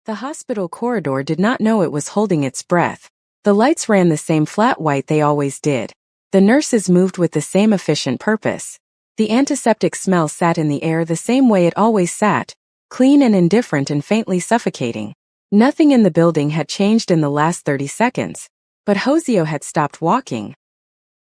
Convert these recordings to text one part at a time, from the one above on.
The hospital corridor did not know it was holding its breath. The lights ran the same flat white they always did. The nurses moved with the same efficient purpose. The antiseptic smell sat in the air the same way it always sat, clean and indifferent and faintly suffocating. Nothing in the building had changed in the last 30 seconds, but Hoseo had stopped walking.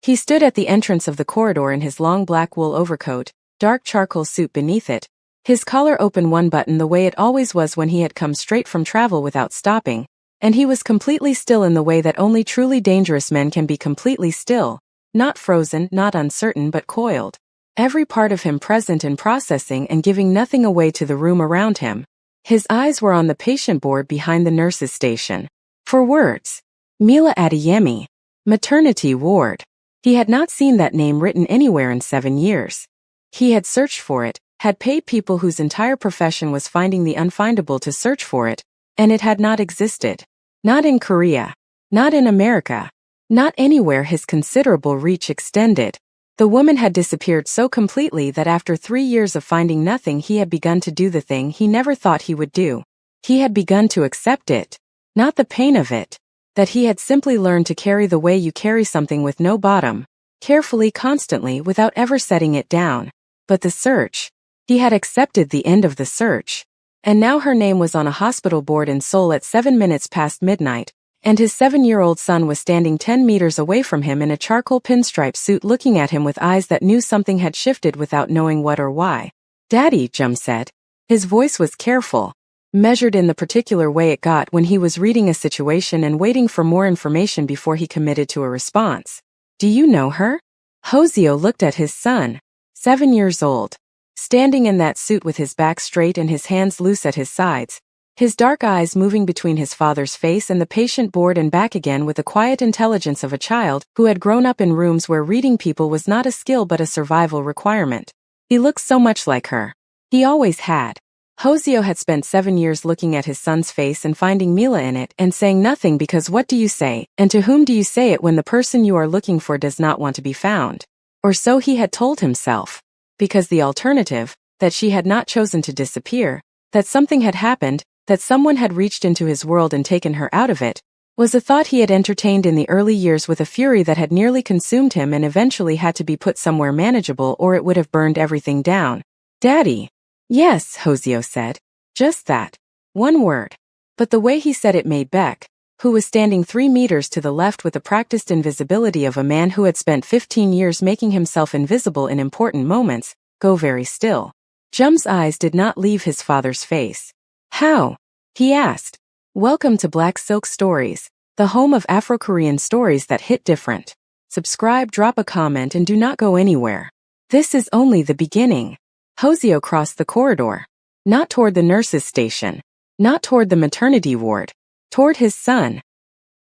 He stood at the entrance of the corridor in his long black wool overcoat, dark charcoal suit beneath it, his collar open one button the way it always was when he had come straight from travel without stopping, and he was completely still in the way that only truly dangerous men can be completely still, not frozen, not uncertain but coiled. Every part of him present and processing and giving nothing away to the room around him. His eyes were on the patient board behind the nurse's station. For words. Mila Adeyemi. Maternity ward. He had not seen that name written anywhere in 7 years. He had searched for it, had paid people whose entire profession was finding the unfindable to search for it, and it had not existed. Not in Korea. Not in America. Not anywhere his considerable reach extended. The woman had disappeared so completely that after 3 years of finding nothing he had begun to do the thing he never thought he would do. He had begun to accept it. Not the pain of it. That he had simply learned to carry the way you carry something with no bottom, carefully, constantly, without ever setting it down. But the search. He had accepted the end of the search. And now her name was on a hospital board in Seoul at 7 minutes past midnight, and his 7-year-old son was standing 10 meters away from him in a charcoal pinstripe suit looking at him with eyes that knew something had shifted without knowing what or why. "Daddy," Jum said. His voice was careful, measured in the particular way it got when he was reading a situation and waiting for more information before he committed to a response. "Do you know her?" Hoseo looked at his son, 7 years old, standing in that suit with his back straight and his hands loose at his sides, his dark eyes moving between his father's face and the patient board and back again with the quiet intelligence of a child who had grown up in rooms where reading people was not a skill but a survival requirement. He looked so much like her. He always had. Hoseo had spent 7 years looking at his son's face and finding Mila in it and saying nothing because what do you say, and to whom do you say it when the person you are looking for does not want to be found? Or so he had told himself. Because the alternative, that she had not chosen to disappear, that something had happened, that someone had reached into his world and taken her out of it, was a thought he had entertained in the early years with a fury that had nearly consumed him and eventually had to be put somewhere manageable or it would have burned everything down. "Daddy." "Yes," Hoseo said. Just that. One word. But the way he said it made Beck, who was standing 3 meters to the left with the practiced invisibility of a man who had spent 15 years making himself invisible in important moments, go very still. Jum's eyes did not leave his father's face. "How?" he asked. Welcome to Black Silk Stories, the home of Afro-Korean stories that hit different. Subscribe, drop a comment, and do not go anywhere. This is only the beginning. Hoseo crossed the corridor. Not toward the nurse's station. Not toward the maternity ward. Toward his son.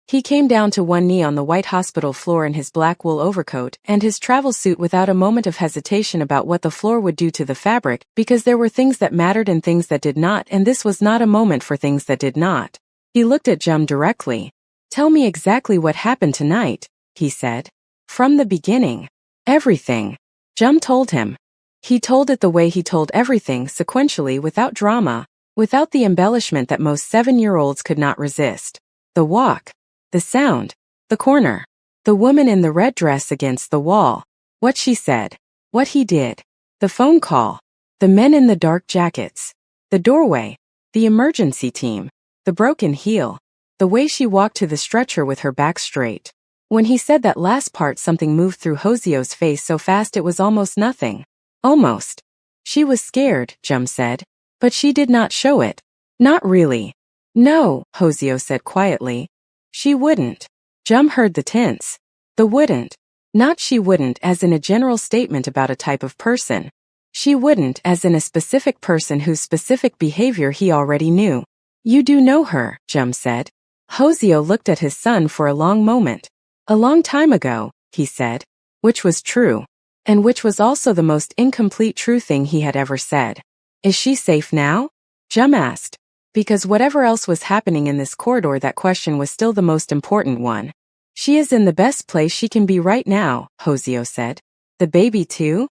He came down to one knee on the white hospital floor in his black wool overcoat and his travel suit without a moment of hesitation about what the floor would do to the fabric, because there were things that mattered and things that did not, and this was not a moment for things that did not. He looked at Jum directly. "Tell me exactly what happened tonight," he said. "From the beginning. Everything." Jum told him. He told it the way he told everything, sequentially, without drama, without the embellishment that most 7-year-olds could not resist. The walk. The sound. The corner. The woman in the red dress against the wall. What she said. What he did. The phone call. The men in the dark jackets. The doorway. The emergency team. The broken heel. The way she walked to the stretcher with her back straight. When he said that last part, something moved through Hoseo's face so fast it was almost nothing. Almost. She was scared, Jum said. But she did not show it. Not really. "No," Hoseo said quietly. "She wouldn't." Jum heard the tense. The wouldn't. Not she wouldn't as in a general statement about a type of person. She wouldn't as in a specific person whose specific behavior he already knew. "You do know her," Jum said. Hoseo looked at his son for a long moment. "A long time ago," he said. Which was true. And which was also the most incomplete true thing he had ever said. "Is she safe now?" Jum asked. Because whatever else was happening in this corridor, that question was still the most important one. "She is in the best place she can be right now," Hoseo said. "The baby too?"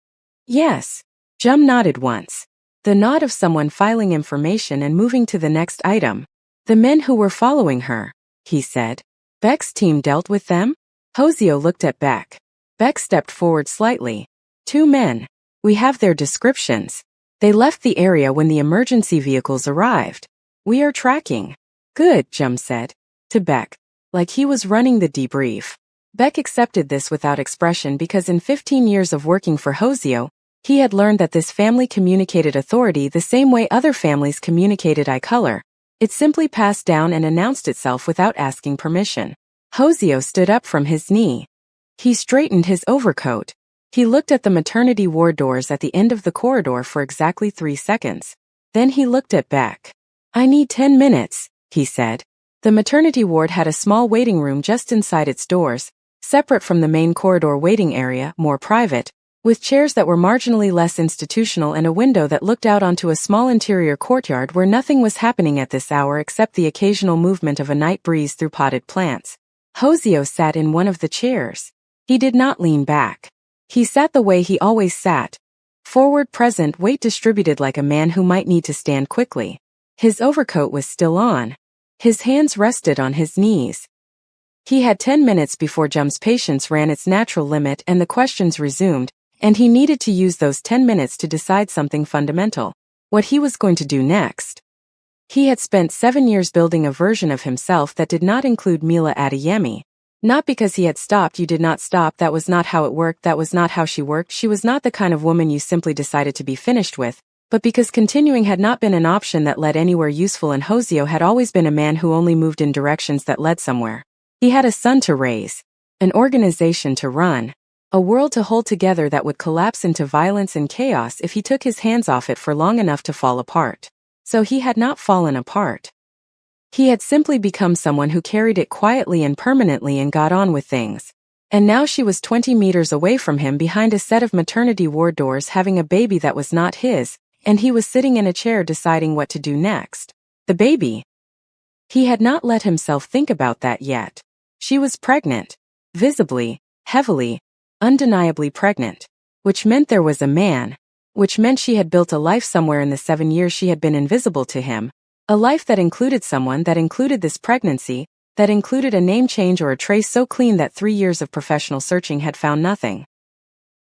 "Yes." Jum nodded once. The nod of someone filing information and moving to the next item. The men who were following her, he said. Beck's team dealt with them? Hoseo looked at Beck. Beck stepped forward slightly. 2 men. We have their descriptions. They left the area when the emergency vehicles arrived. We are tracking. Good, Jum said. To Beck. Like he was running the debrief. Beck accepted this without expression because in 15 years of working for Hoseo, he had learned that this family communicated authority the same way other families communicated eye color. It simply passed down and announced itself without asking permission. Hoseo stood up from his knee. He straightened his overcoat. He looked at the maternity ward doors at the end of the corridor for exactly 3 seconds. Then he looked at Beck. I need 10 minutes, he said. The maternity ward had a small waiting room just inside its doors, separate from the main corridor waiting area, more private, with chairs that were marginally less institutional and a window that looked out onto a small interior courtyard where nothing was happening at this hour except the occasional movement of a night breeze through potted plants. Hoseo sat in one of the chairs. He did not lean back. He sat the way he always sat. Forward, present, weight distributed like a man who might need to stand quickly. His overcoat was still on. His hands rested on his knees. He had 10 minutes before Jum's patience ran its natural limit and the questions resumed, and he needed to use those 10 minutes to decide something fundamental. What he was going to do next. He had spent 7 years building a version of himself that did not include Mila Adeyemi. Not because he had stopped, you did not stop, that was not how it worked, that was not how she worked, she was not the kind of woman you simply decided to be finished with, but because continuing had not been an option that led anywhere useful, and Hoseo had always been a man who only moved in directions that led somewhere. He had a son to raise, an organization to run, a world to hold together that would collapse into violence and chaos if he took his hands off it for long enough to fall apart. So he had not fallen apart. He had simply become someone who carried it quietly and permanently and got on with things. And now she was 20 meters away from him behind a set of maternity ward doors having a baby that was not his, and he was sitting in a chair deciding what to do next. The baby. He had not let himself think about that yet. She was pregnant. Visibly, heavily, undeniably pregnant. Which meant there was a man. Which meant she had built a life somewhere in the 7 years she had been invisible to him. A life that included someone, that included this pregnancy, that included a name change or a trace so clean that 3 years of professional searching had found nothing.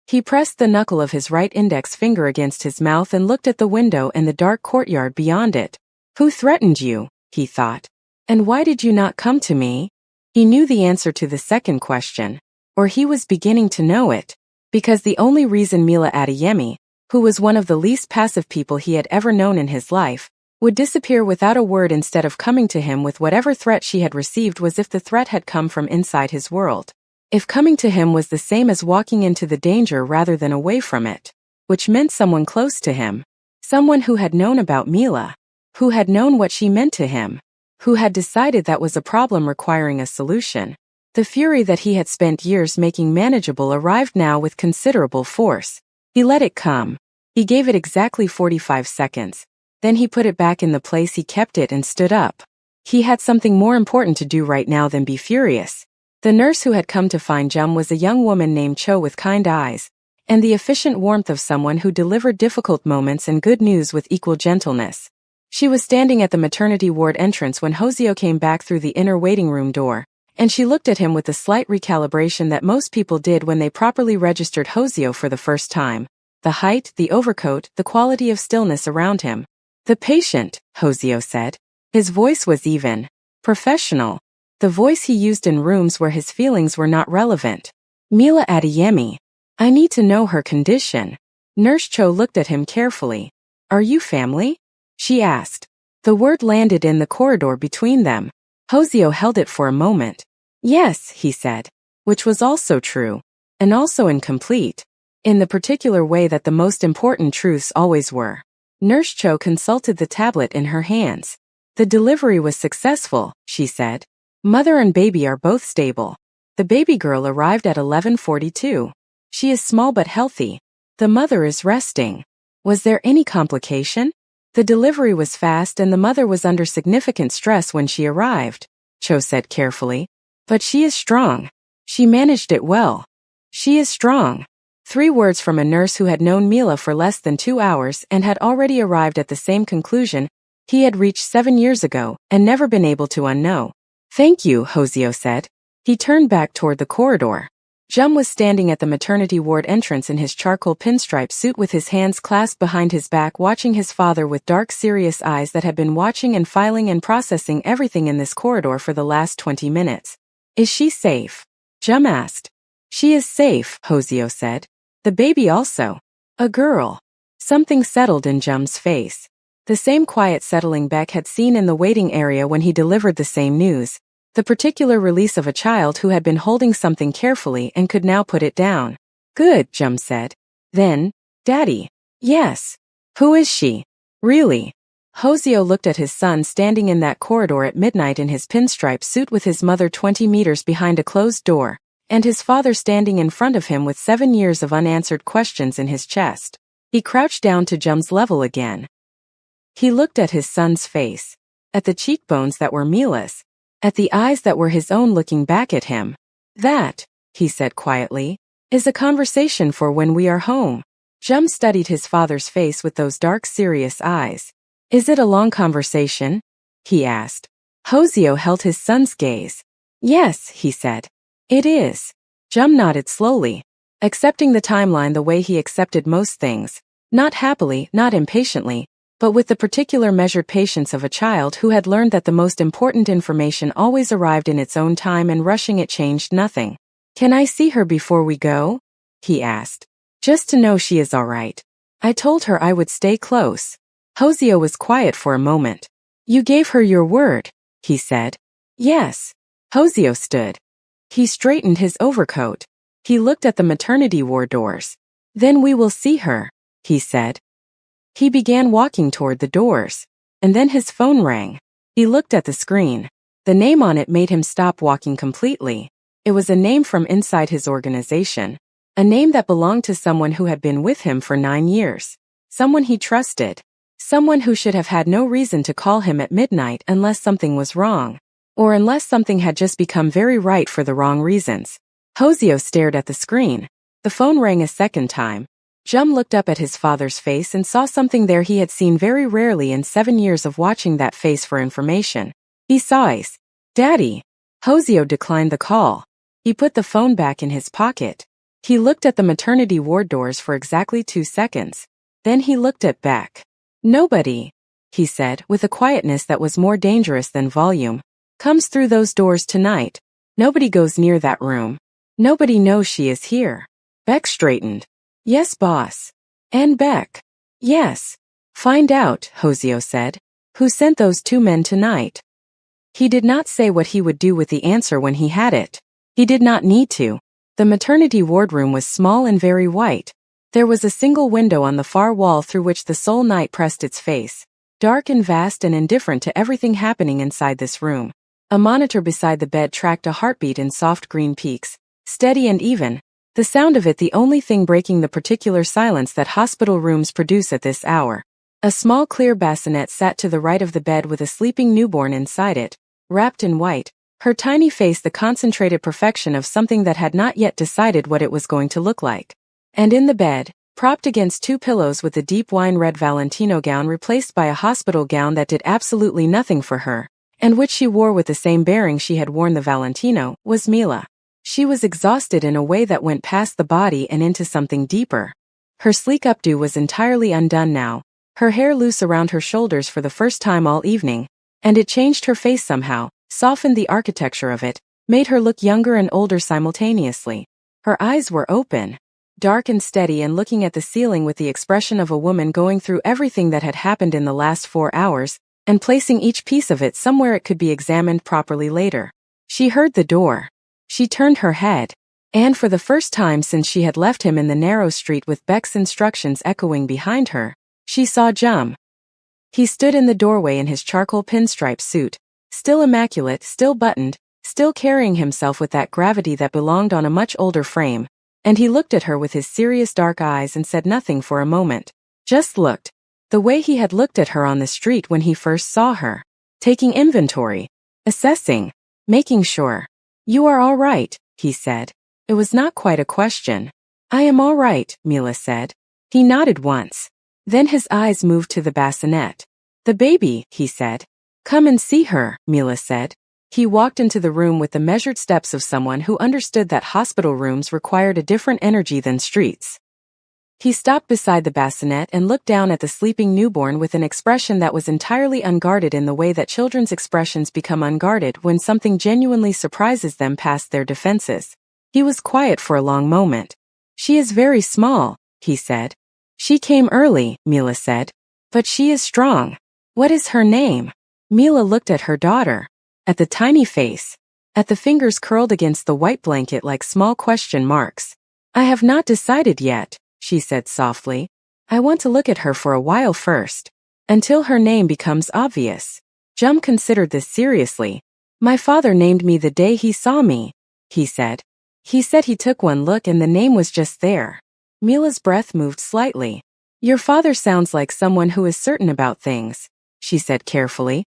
He pressed the knuckle of his right index finger against his mouth and looked at the window and the dark courtyard beyond it. Who threatened you? He thought. And why did you not come to me? He knew the answer to the second question. Or he was beginning to know it. Because the only reason Mila Adeyemi, who was one of the least passive people he had ever known in his life, would disappear without a word instead of coming to him with whatever threat she had received was if the threat had come from inside his world. If coming to him was the same as walking into the danger rather than away from it. Which meant someone close to him. Someone who had known about Mila. Who had known what she meant to him. Who had decided that was a problem requiring a solution. The fury that he had spent years making manageable arrived now with considerable force. He let it come. He gave it exactly 45 seconds. Then he put it back in the place he kept it and stood up. He had something more important to do right now than be furious. The nurse who had come to find Jum was a young woman named Cho with kind eyes, and the efficient warmth of someone who delivered difficult moments and good news with equal gentleness. She was standing at the maternity ward entrance when Hoseo came back through the inner waiting room door, and she looked at him with the slight recalibration that most people did when they properly registered Hoseo for the first time. The height, the overcoat, the quality of stillness around him. The patient, Hoseo said. His voice was even. Professional. The voice he used in rooms where his feelings were not relevant. Mila Adeyemi. I need to know her condition. Nurse Cho looked at him carefully. Are you family? She asked. The word landed in the corridor between them. Hoseo held it for a moment. Yes, he said. Which was also true. And also incomplete. In the particular way that the most important truths always were. Nurse Cho consulted the tablet in her hands. The delivery was successful, she said. Mother and baby are both stable. The baby girl arrived at 11:42. She is small but healthy. The mother is resting. Was there any complication? The delivery was fast and the mother was under significant stress when she arrived, Cho said carefully. But she is strong. She managed it well. She is strong. 3 words from a nurse who had known Mila for less than 2 hours and had already arrived at the same conclusion, He had reached 7 years ago, and never been able to unknow. Thank you, Hoseo said. He turned back toward the corridor. Jum was standing at the maternity ward entrance in his charcoal pinstripe suit with his hands clasped behind his back, watching his father with dark, serious eyes that had been watching and filing and processing everything in this corridor for the last 20 minutes. Is she safe? Jum asked. She is safe, Hoseo said. The baby also. A girl. Something settled in Jum's face. The same quiet settling Beck had seen in the waiting area when he delivered the same news. The particular release of a child who had been holding something carefully and could now put it down. Good, Jum said. Then, Daddy. Yes. Who is she? Really? Hoseo looked at his son standing in that corridor at midnight in his pinstripe suit with his mother 20 meters behind a closed door, and his father standing in front of him with 7 years of unanswered questions in his chest. He crouched down to Jum's level again. He looked at his son's face, at the cheekbones that were Mila's, at the eyes that were his own looking back at him. That, he said quietly, is a conversation for when we are home. Jum studied his father's face with those dark, serious eyes. Is it a long conversation? He asked. Hoseo held his son's gaze. Yes, he said. It is. Jum nodded slowly, accepting the timeline the way he accepted most things, not happily, not impatiently, but with the particular measured patience of a child who had learned that the most important information always arrived in its own time and rushing it changed nothing. Can I see her before we go? He asked. Just to know she is all right. I told her I would stay close. Hoseo was quiet for a moment. You gave her your word, he said. Yes. Hoseo stood. He straightened his overcoat. He looked at the maternity ward doors. Then we will see her, he said. He began walking toward the doors, and then his phone rang. He looked at the screen. The name on it made him stop walking completely. It was a name from inside his organization. A name that belonged to someone who had been with him for 9 years. Someone he trusted. Someone who should have had no reason to call him at midnight unless something was wrong. Or unless something had just become very right for the wrong reasons. Hoseo stared at the screen. The phone rang a second time. Jum looked up at his father's face and saw something there he had seen very rarely in 7 years of watching that face for information. He saw eyes. Daddy. Hoseo declined the call. He put the phone back in his pocket. He looked at the maternity ward doors for exactly 2 seconds. Then he looked at Beck. Nobody, he said with a quietness that was more dangerous than volume, comes through those doors tonight. Nobody goes near that room. Nobody knows she is here. Beck straightened. Yes, boss. And Beck. Yes. Find out, Hoseo said. Who sent those 2 men tonight? He did not say what he would do with the answer when he had it. He did not need to. The maternity wardroom was small and very white. There was a single window on the far wall through which the sole night pressed its face, dark and vast and indifferent to everything happening inside this room. A monitor beside the bed tracked a heartbeat in soft green peaks, steady and even, the sound of it the only thing breaking the particular silence that hospital rooms produce at this hour. A small clear bassinet sat to the right of the bed with a sleeping newborn inside it, wrapped in white, her tiny face the concentrated perfection of something that had not yet decided what it was going to look like. And in the bed, propped against 2 pillows with a deep wine red Valentino gown replaced by a hospital gown that did absolutely nothing for her, and which she wore with the same bearing she had worn the Valentino, was Mila. She was exhausted in a way that went past the body and into something deeper. Her sleek updo was entirely undone now, her hair loose around her shoulders for the first time all evening, and it changed her face somehow, softened the architecture of it, made her look younger and older simultaneously. Her eyes were open, dark and steady and looking at the ceiling with the expression of a woman going through everything that had happened in the last 4 hours, and placing each piece of it somewhere it could be examined properly later. She heard the door. She turned her head, and for the first time since she had left him in the narrow street with Beck's instructions echoing behind her, she saw Jum. He stood in the doorway in his charcoal pinstripe suit, still immaculate, still buttoned, still carrying himself with that gravity that belonged on a much older frame, and he looked at her with his serious dark eyes and said nothing for a moment. Just looked, the way he had looked at her on the street when he first saw her, taking inventory, assessing, making sure. You are all right, he said. It was not quite a question. I am all right, Mila said. He nodded once. Then his eyes moved to the bassinet. The baby, he said. Come and see her, Mila said. He walked into the room with the measured steps of someone who understood that hospital rooms required a different energy than streets. He stopped beside the bassinet and looked down at the sleeping newborn with an expression that was entirely unguarded in the way that children's expressions become unguarded when something genuinely surprises them past their defenses. He was quiet for a long moment. She is very small, he said. She came early, Mila said. But she is strong. What is her name? Mila looked at her daughter. At the tiny face. At the fingers curled against the white blanket like small question marks. I have not decided yet, she said softly. I want to look at her for a while first. Until her name becomes obvious. Jum considered this seriously. My father named me the day he saw me, he said. He said he took one look and the name was just there. Mila's breath moved slightly. Your father sounds like someone who is certain about things, she said carefully.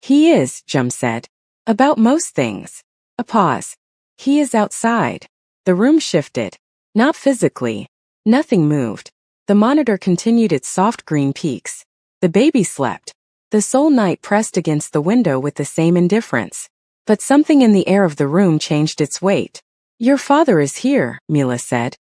He is, Jum said. About most things. A pause. He is outside. The room shifted. Not physically. Nothing moved. The monitor continued its soft green peaks. The baby slept. The sole night pressed against the window with the same indifference. But something in the air of the room changed its weight. Your father is here, Mila said.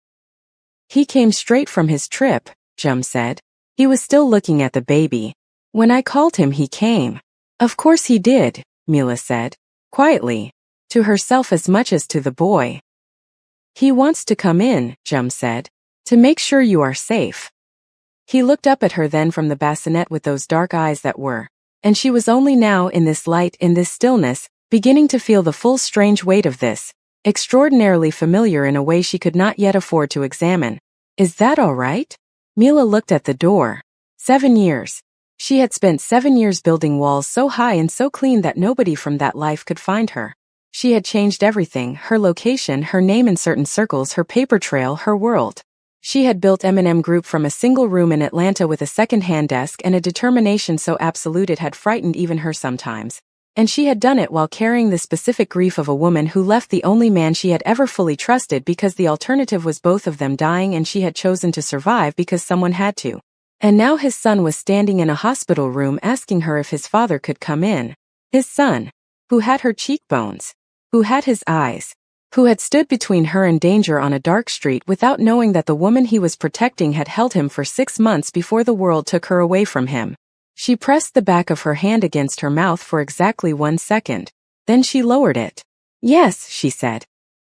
He came straight from his trip, Jum said. He was still looking at the baby. When I called him, he came. Of course he did, Mila said, quietly, to herself as much as to the boy. He wants to come in, Jum said, to make sure you are safe. He looked up at her then from the bassinet with those dark eyes that were, and she was only now in this light, in this stillness, beginning to feel the full strange weight of this, extraordinarily familiar in a way she could not yet afford to examine. Is that all right? Mila looked at the door. 7 years. She had spent 7 years building walls so high and so clean that nobody from that life could find her. She had changed everything, her location, her name in certain circles, her paper trail, her world. She had built M&M Group from a single room in Atlanta with a second-hand desk and a determination so absolute it had frightened even her sometimes. And she had done it while carrying the specific grief of a woman who left the only man she had ever fully trusted because the alternative was both of them dying and she had chosen to survive because someone had to. And now his son was standing in a hospital room asking her if his father could come in. His son, who had her cheekbones, who had his eyes, who had stood between her and danger on a dark street without knowing that the woman he was protecting had held him for 6 months before the world took her away from him. She pressed the back of her hand against her mouth for exactly 1 second. Then she lowered it. Yes, she said.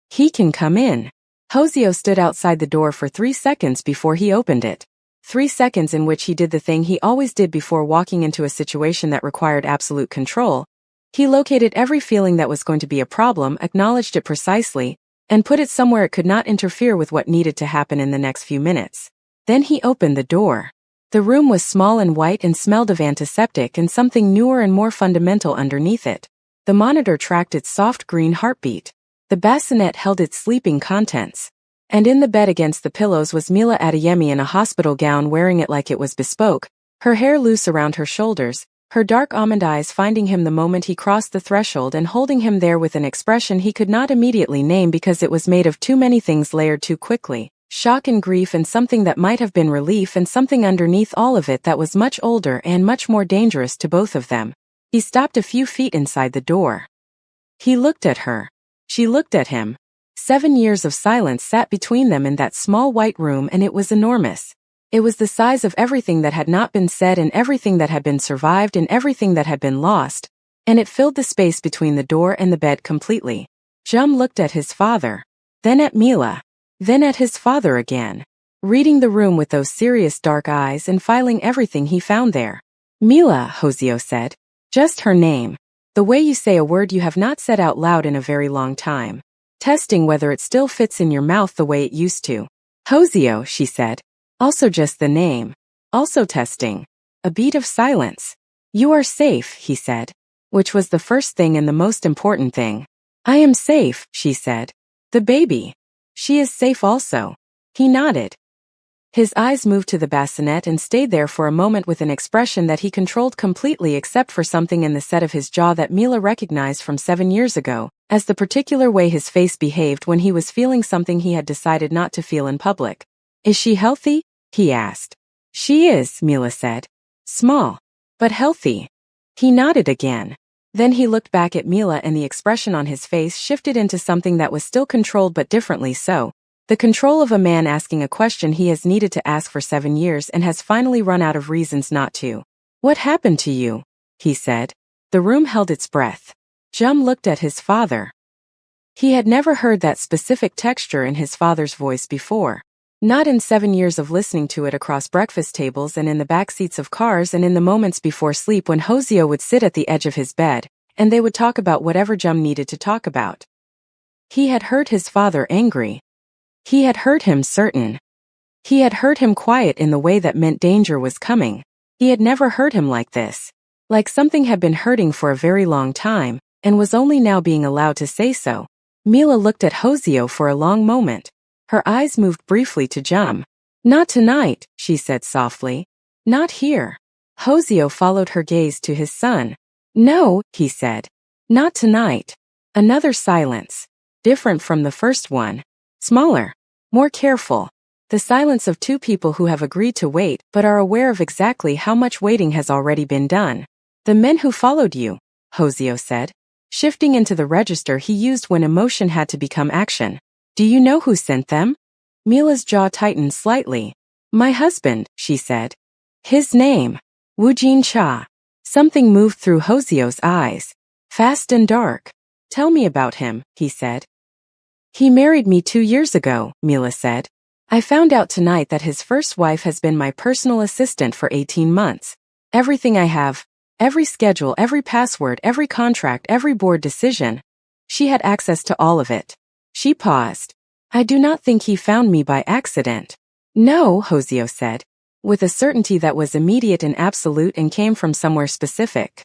He can come in. Hoseo stood outside the door for 3 seconds before he opened it. 3 seconds in which he did the thing he always did before walking into a situation that required absolute control. He located every feeling that was going to be a problem, acknowledged it precisely, and put it somewhere it could not interfere with what needed to happen in the next few minutes. Then he opened the door. The room was small and white and smelled of antiseptic and something newer and more fundamental underneath it. The monitor tracked its soft green heartbeat. The bassinet held its sleeping contents. And in the bed against the pillows was Mila Adeyemi in a hospital gown wearing it like it was bespoke, her hair loose around her shoulders, her dark almond eyes finding him the moment he crossed the threshold and holding him there with an expression he could not immediately name because it was made of too many things layered too quickly, shock and grief and something that might have been relief and something underneath all of it that was much older and much more dangerous to both of them. He stopped a few feet inside the door. He looked at her. She looked at him. 7 years of silence sat between them in that small white room and it was enormous. It was the size of everything that had not been said and everything that had been survived and everything that had been lost, and it filled the space between the door and the bed completely. Jum looked at his father, then at Mila, then at his father again, reading the room with those serious dark eyes and filing everything he found there. Mila, Hoseo said. Just her name. The way you say a word you have not said out loud in a very long time. Testing whether it still fits in your mouth the way it used to. Hoseo, she said. Also just the name. Also testing. A beat of silence. You are safe, he said. Which was the first thing and the most important thing. I am safe, she said. The baby. She is safe also. He nodded. His eyes moved to the bassinet and stayed there for a moment with an expression that he controlled completely except for something in the set of his jaw that Mila recognized from 7 years ago, as the particular way his face behaved when he was feeling something he had decided not to feel in public. Is she healthy? He asked. She is, Mila said. Small. But healthy. He nodded again. Then he looked back at Mila and the expression on his face shifted into something that was still controlled but differently so. The control of a man asking a question he has needed to ask for 7 years and has finally run out of reasons not to. What happened to you? He said. The room held its breath. Jum looked at his father. He had never heard that specific texture in his father's voice before. Not in 7 years of listening to it across breakfast tables and in the back seats of cars and in the moments before sleep when Hoseo would sit at the edge of his bed, and they would talk about whatever Jum needed to talk about. He had heard his father angry. He had heard him certain. He had heard him quiet in the way that meant danger was coming. He had never heard him like this. Like something had been hurting for a very long time, and was only now being allowed to say so. Mila looked at Hoseo for a long moment. Her eyes moved briefly to Jum. Not tonight, she said softly. Not here. Hoseo followed her gaze to his son. No, he said. Not tonight. Another silence. Different from the first one. Smaller. More careful. The silence of two people who have agreed to wait but are aware of exactly how much waiting has already been done. The men who followed you, Hoseo said, shifting into the register he used when emotion had to become action. Do you know who sent them? Mila's jaw tightened slightly. My husband, she said. His name. Woojin Cha. Something moved through Hoseo's eyes. Fast and dark. Tell me about him, he said. He married me 2 years ago, Mila said. I found out tonight that his first wife has been my personal assistant for 18 months. Everything I have, every schedule, every password, every contract, every board decision. She had access to all of it. She paused. I do not think he found me by accident. No, Hoseo said, with a certainty that was immediate and absolute and came from somewhere specific.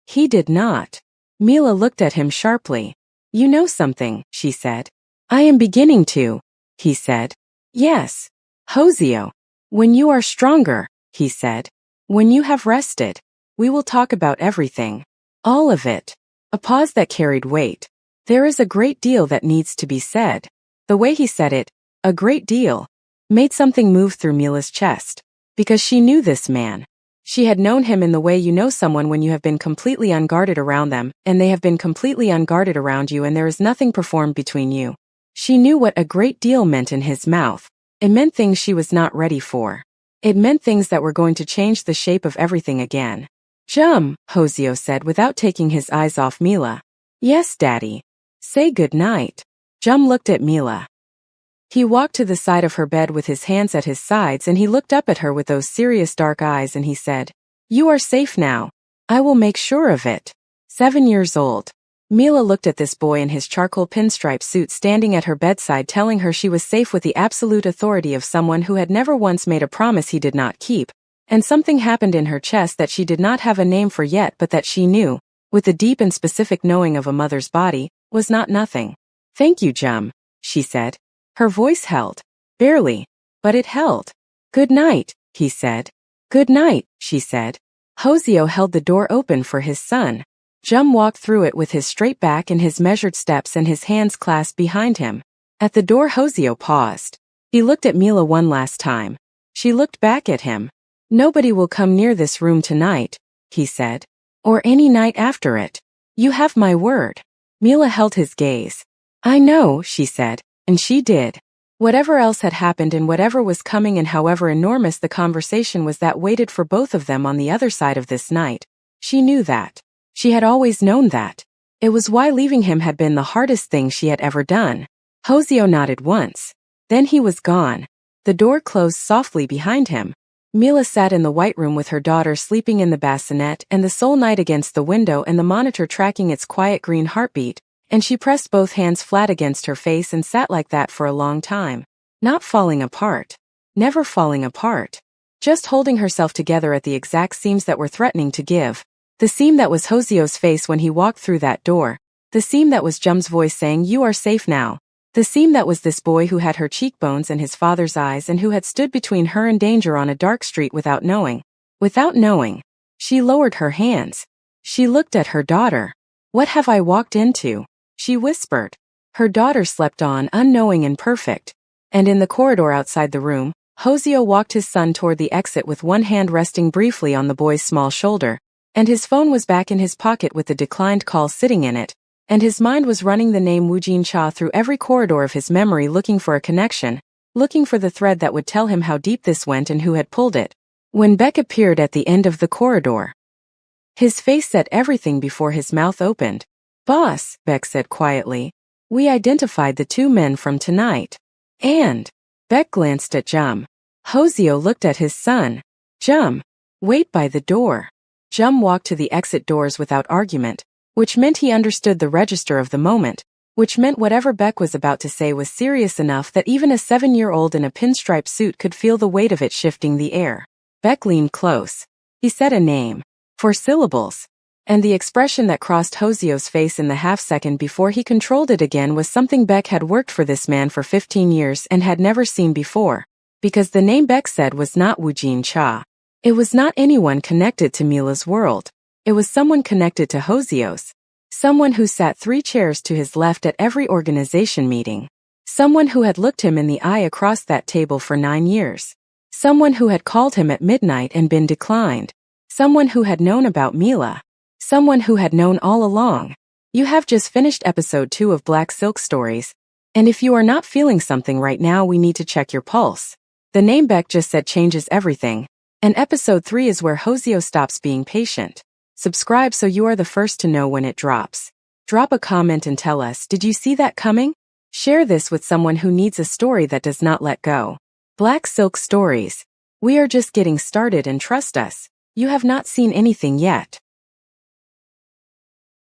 He did not. Mila looked at him sharply. You know something, she said. I am beginning to, he said. Yes. Hoseo. When you are stronger, he said. When you have rested. We will talk about everything. All of it. A pause that carried weight. There is a great deal that needs to be said. The way he said it, a great deal, made something move through Mila's chest. Because she knew this man. She had known him in the way you know someone when you have been completely unguarded around them, and they have been completely unguarded around you and there is nothing performed between you. She knew what a great deal meant in his mouth. It meant things she was not ready for. It meant things that were going to change the shape of everything again. Jum, Hoseo said without taking his eyes off Mila. Yes, Daddy. Say good night. Jum looked at Mila. He walked to the side of her bed with his hands at his sides and he looked up at her with those serious dark eyes and he said, You are safe now. I will make sure of it. 7 years old. Mila looked at this boy in his charcoal pinstripe suit standing at her bedside telling her she was safe with the absolute authority of someone who had never once made a promise he did not keep, and something happened in her chest that she did not have a name for yet but that she knew, with the deep and specific knowing of a mother's body, was not nothing. Thank you, Jum, she said. Her voice held. Barely. But it held. Good night, he said. Good night, she said. Hoseo held the door open for his son. Jum walked through it with his straight back and his measured steps and his hands clasped behind him. At the door Hoseo paused. He looked at Mila one last time. She looked back at him. Nobody will come near this room tonight, he said. Or any night after it. You have my word. Mila held his gaze. I know, she said. And she did. Whatever else had happened and whatever was coming and however enormous the conversation was that waited for both of them on the other side of this night. She knew that. She had always known that. It was why leaving him had been the hardest thing she had ever done. Hoseo nodded once. Then he was gone. The door closed softly behind him. Mila sat in the white room with her daughter sleeping in the bassinet and the sole night against the window and the monitor tracking its quiet green heartbeat. And she pressed both hands flat against her face and sat like that for a long time. Not falling apart. Never falling apart. Just holding herself together at the exact seams that were threatening to give. The seam that was Hoseo's face when he walked through that door. The seam that was Jum's voice saying, You are safe now. The seam that was this boy who had her cheekbones and his father's eyes and who had stood between her and danger on a dark street without knowing. Without knowing. She lowered her hands. She looked at her daughter. What have I walked into? She whispered. Her daughter slept on, unknowing and perfect. And in the corridor outside the room, Hoseo walked his son toward the exit with one hand resting briefly on the boy's small shoulder, and his phone was back in his pocket with the declined call sitting in it, and his mind was running the name Woojin Cha through every corridor of his memory looking for a connection, looking for the thread that would tell him how deep this went and who had pulled it. When Beck appeared at the end of the corridor, his face said everything before his mouth opened. "Boss," Beck said quietly, "we identified the two men from tonight." And Beck glanced at Jum. Hoseo looked at his son. "Jum, wait by the door." Jum walked to the exit doors without argument, which meant he understood the register of the moment, which meant whatever Beck was about to say was serious enough that even a 7-year-old in a pinstripe suit could feel the weight of it shifting the air. Beck leaned close. He said a name. 4 syllables. And the expression that crossed Hoseo's face in the half-second before he controlled it again was something Beck had worked for this man for 15 years and had never seen before. Because the name Beck said was not Woojin Cha. It was not anyone connected to Mila's world. It was someone connected to Hoseo's. Someone who sat 3 chairs to his left at every organization meeting. Someone who had looked him in the eye across that table for 9 years. Someone who had called him at midnight and been declined. Someone who had known about Mila. Someone who had known all along. You have just finished episode 2 of Black Silk Stories, and if you are not feeling something right now, we need to check your pulse. The name Beck just said changes everything, and episode 3 is where Hoseo stops being patient. Subscribe so you are the first to know when it drops. Drop a comment and tell us, did you see that coming? Share this with someone who needs a story that does not let go. Black Silk Stories. We are just getting started, and trust us, you have not seen anything yet.